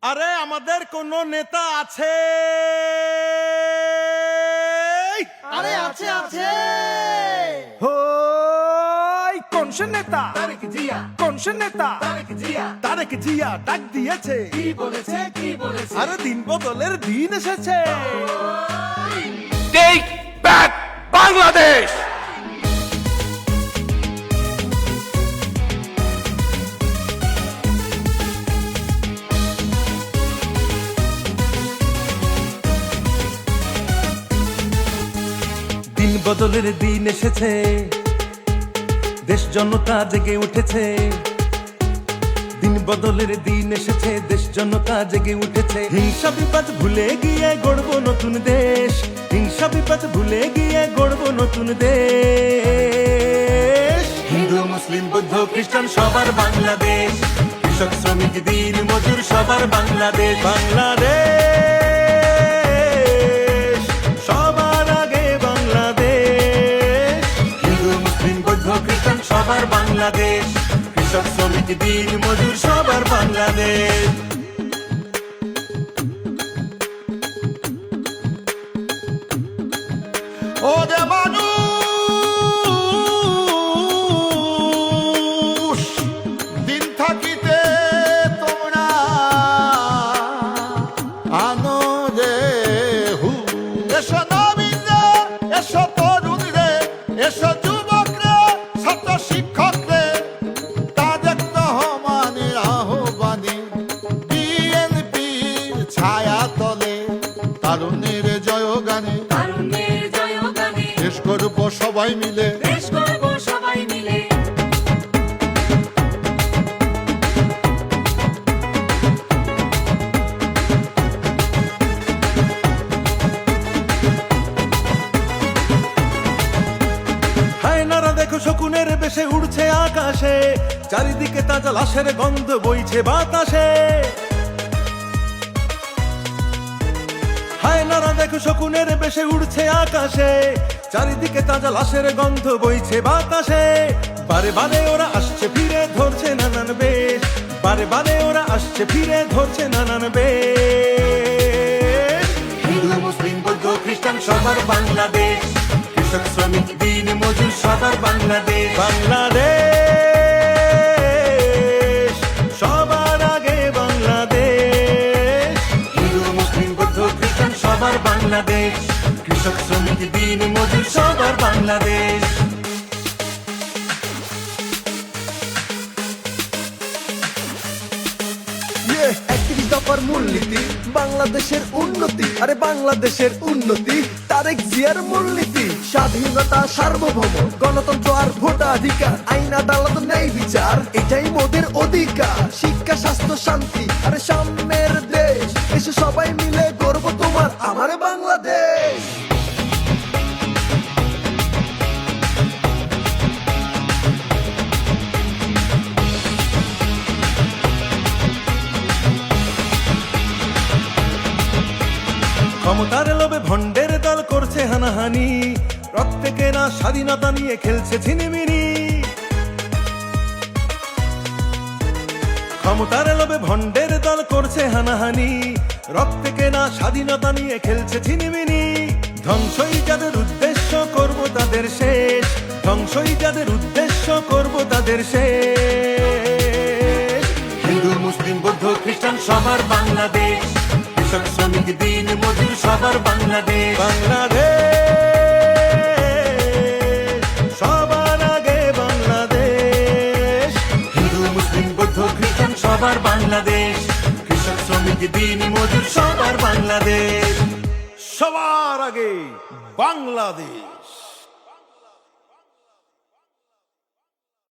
আরে আমাদের কোন নেতা আছে? আরে আছে আছে। হই কোন সে নেতা? তারেক জিয়া। কোন সে নেতা? তারেক জিয়া। তারেক জিয়া ডাক দিয়েছে। কি বলেছে কি বলেছে? আরে দিন বদলের দিন এসেছে। Take back Bangladesh! দিন বদলের দিন এসেছে, দেশ জনতা জেগে উঠেছে। দিন বদলের দিন এসেছে, দেশ জনতা জেগে উঠেছে। হিংসা বিপদ ভুলে গিয়ে গড়ব নতুন দেশ। হিংসা বিপদ ভুলে গিয়ে গড়ব নতুন দেশ। হিন্দু মুসলিম বৌদ্ধ খ্রিস্টান সবার বাংলাদেশ। কৃষক শ্রমিক দিন মজুর সবার বাংলাদেশ। বাংলাদেশ সবার আগে বাংলাদেশ। হিন্দু মুসলিম বৌদ্ধ খ্রিস্টান সবার বাংলাদেশ। কৃষক শ্রমিক দিন মজুর সবার বাংলাদেশ। ও যে মানুষ দিন থাকিতে তোমরা আনো যে হু। এসো নবীন রে, এসো তরুণ রে, এসো যুবক রে, ছাত্র শিক্ষক রে, তাদের তহমানের আহ্বানে বিএনপির ছায়া তলে তারুণের জয়গানে তারুণ্যের জয়গানে শেষ করব সবাই মিলে। দেশ গড়ব সবাই মিলে। হায়নারা দেখো শকুনের বেশে উড়ছে আকাশে, চারিদিকে তাজা লাশের গন্ধ বইছে বাতাসে। হায়নারা দেখো শকুনের বেশে উড়ছে আকাশে, চারিদিকে তাজা লাশের গন্ধ বইছে বাতাসে। বারে বারে ওরা আসছে ফিরে ধরছে নানান বেশ। বারে বারে ওরা আসছে ফিরে ধরছে নানান বেশ। হিন্দু মুসলিম বৌদ্ধ খ্রিস্টান সবার বাংলাদেশ। কৃষক শ্রমিক দিন মজুর সবার বাংলাদেশ। বাংলাদেশ সবার আগে বাংলাদেশ। হিন্দু মুসলিম বৌদ্ধ খ্রিস্টান সবার বাংলাদেশ। কৃষক শ্রমিক দিন মজুর সবার বাংলাদেশ। একত্রিশ দফার মূলনীতি বাংলাদেশের উন্নতি। আরে বাংলাদেশের উন্নতি তারেক জিয়ার মূলনীতি। স্বাধীনতা সার্বভৌম গণতন্ত্র আর ভোটাধিকার, আইন আদালত ন্যায় বিচার, এটাই মোদের অধিকার। শিক্ষা স্বাস্থ্য শান্তি আরে সাম্যের দেশ। এসে সবাই মিলে গর্ব তোমার আমার বাংলাদেশ। ক্ষমতার লোভে ভণ্ডের দল করছে হানাহানি, রক্তে কেনা স্বাধীনতা নিয়ে খেলছে ছিনিমিনি। ক্ষমতার লোভে ভণ্ডের দল করছে হানাহানি, রক্তে কেনা স্বাধীনতা নিয়ে খেলছে ছিনিমিনি। ধ্বংসই যাদের উদ্দেশ্য করব তাদের শেষ। ধ্বংসই যাদের উদ্দেশ্য করব তাদের শেষ। হিন্দু মুসলিম বৌদ্ধ খ্রিস্টান সবার বাংলাদেশ। কৃষক শ্রমিক দিন মজুর সবার বাংলাদেশ। বাংলাদেশ সবার আগে বাংলাদেশ। হিন্দু মুসলিম বৌদ্ধ খ্রিস্টান সবার বাংলাদেশ। কৃষক শ্রমিক দিন মজুর সবার বাংলাদেশ। সবার আগে বাংলাদেশ।